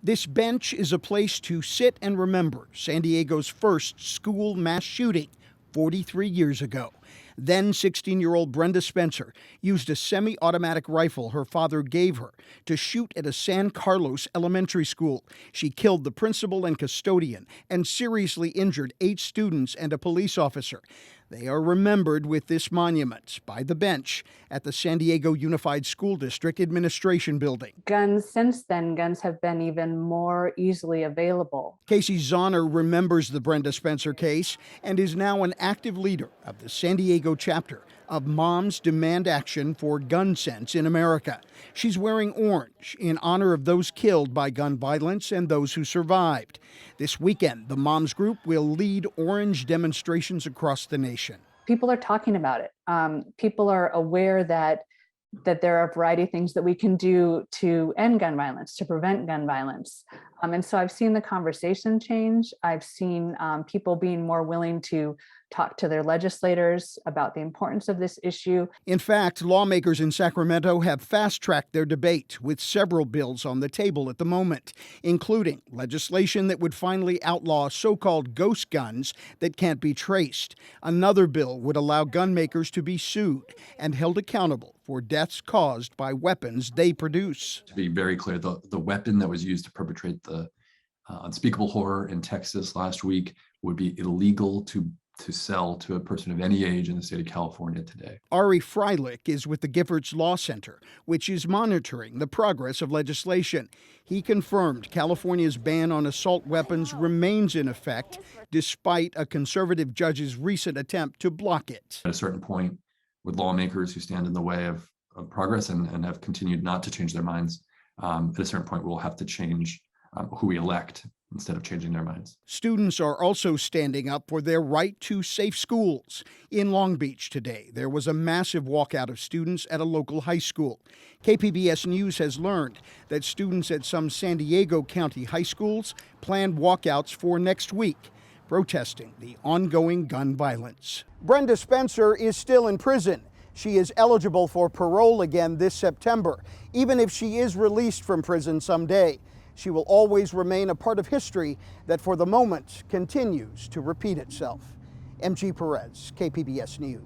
This bench is a place to sit and remember San Diego's first school mass shooting 43 years ago. Then 16-year-old Brenda Spencer used a semi-automatic rifle her father gave her to shoot at a San Carlos elementary school. She killed the principal and custodian and seriously injured 8 students and a police officer. They are remembered with this monument by the bench at the San Diego Unified School District Administration Building. Since then, guns have been even more easily available. Casey Zahner remembers the Brenda Spencer case and is now an active leader of the San Diego chapter of Moms Demand Action for Gun Sense in America. She's wearing orange in honor of those killed by gun violence and those who survived. This weekend, the Moms Group will lead orange demonstrations across the nation. People are talking about it. People are aware that there are a variety of things that we can do to end gun violence, to prevent gun violence. And so I've seen the conversation change. I've seen people being more willing to talk to their legislators about the importance of this issue. In fact, lawmakers in Sacramento have fast-tracked their debate with several bills on the table at the moment, including legislation that would finally outlaw so-called ghost guns that can't be traced. Another bill would allow gun makers to be sued and held accountable for deaths caused by weapons they produce. To be very clear, the weapon that was used to perpetrate the unspeakable horror in Texas last week would be illegal to sell to a person of any age in the state of California today. Ari Freilich is with the Giffords Law Center, which is monitoring the progress of legislation. He confirmed California's ban on assault weapons remains in effect, despite a conservative judge's recent attempt to block it. At a certain point, with lawmakers who stand in the way of progress and have continued not to change their minds, at a certain point we'll have to change who we elect instead of changing their minds. Students are also standing up for their right to safe schools. In Long Beach today, there was a massive walkout of students at a local high school. KPBS News has learned that students at some San Diego County high schools planned walkouts for next week, protesting the ongoing gun violence. Brenda Spencer is still in prison. She is eligible for parole again this September. Even if she is released from prison someday, she will always remain a part of history that for the moment continues to repeat itself. M.G. Perez, KPBS News.